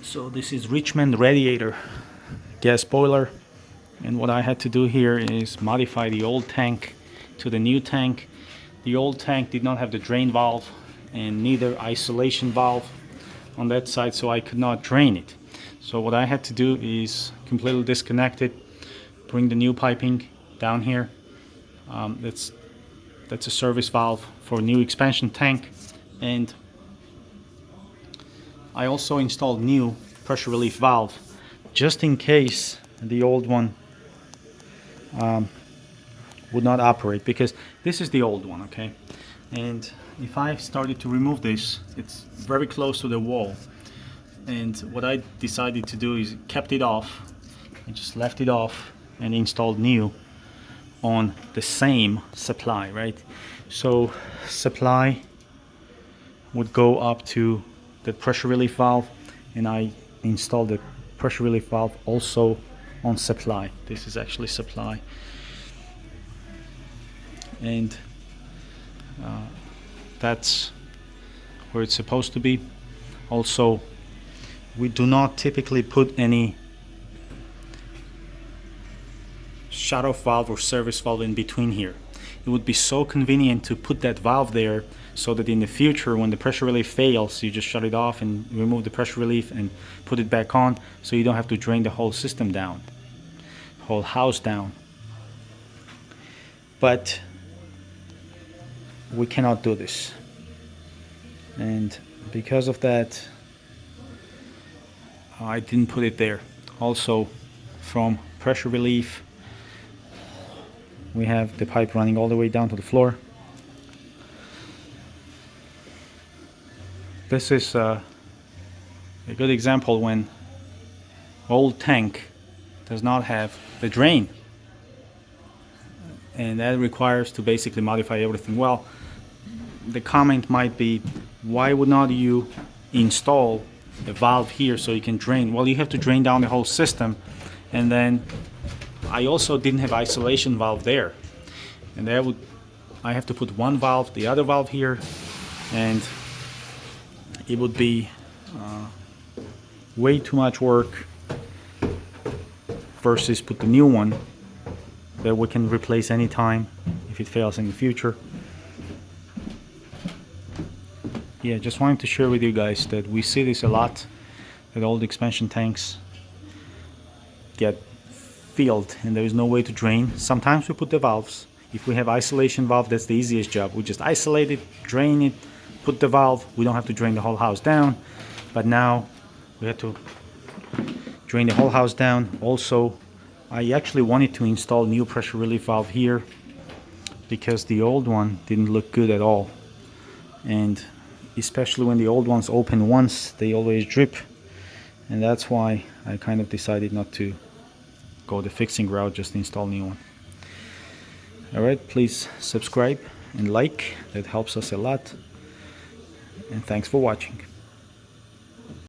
So this is Richmond Radiator gas boiler, and what I had to do here is modify the old tank to the new tank. The old tank did not have the drain valve and neither isolation valve on that side, so I could not drain it. So what I had to do is completely disconnect it, bring the new piping down here. That's a service valve for a new expansion tank, and I also installed new pressure relief valve just in case the old one would not operate, because this is the old one, okay? And if I started to remove this, it's very close to the wall, and what I decided to do is kept it off and just left it off and installed new on the same supply, right? So supply would go up to the pressure relief valve, and I installed the pressure relief valve also on supply. This is actually supply, and that's where it's supposed to be. Also, we do not typically put any shut-off valve or service valve in between here. It would be so convenient to put that valve there so that in the future, when the pressure relief fails, you just shut it off and remove the pressure relief and put it back on, so you don't have to drain the whole system down, whole house down. But we cannot do this, and because of that, I didn't put it there. Also, from pressure relief, we have the pipe running all the way down to the floor. This is a good example when old tank does not have the drain, and that requires to basically modify everything. Well, the comment might be, why would not you install a valve here so you can drain? Well, you have to drain down the whole system, and then I also didn't have isolation valve there, and I have to put one valve, the other valve here, and it would be way too much work versus put the new one that we can replace anytime if it fails in the future. Yeah, just wanted to share with you guys that we see this a lot, that old expansion tanks get filled and there is no way to drain. Sometimes we put the valves. If we have isolation valve, that's the easiest job. We just isolate it, drain it, put the valve. We don't have to drain the whole house down. But now we have to drain the whole house down. Also, I actually wanted to install new pressure relief valve here because the old one didn't look good at all. And especially when the old ones open once, they always drip. And that's why I kind of decided not to go the fixing route, just install new one. Alright, please subscribe and like, that helps us a lot. And thanks for watching.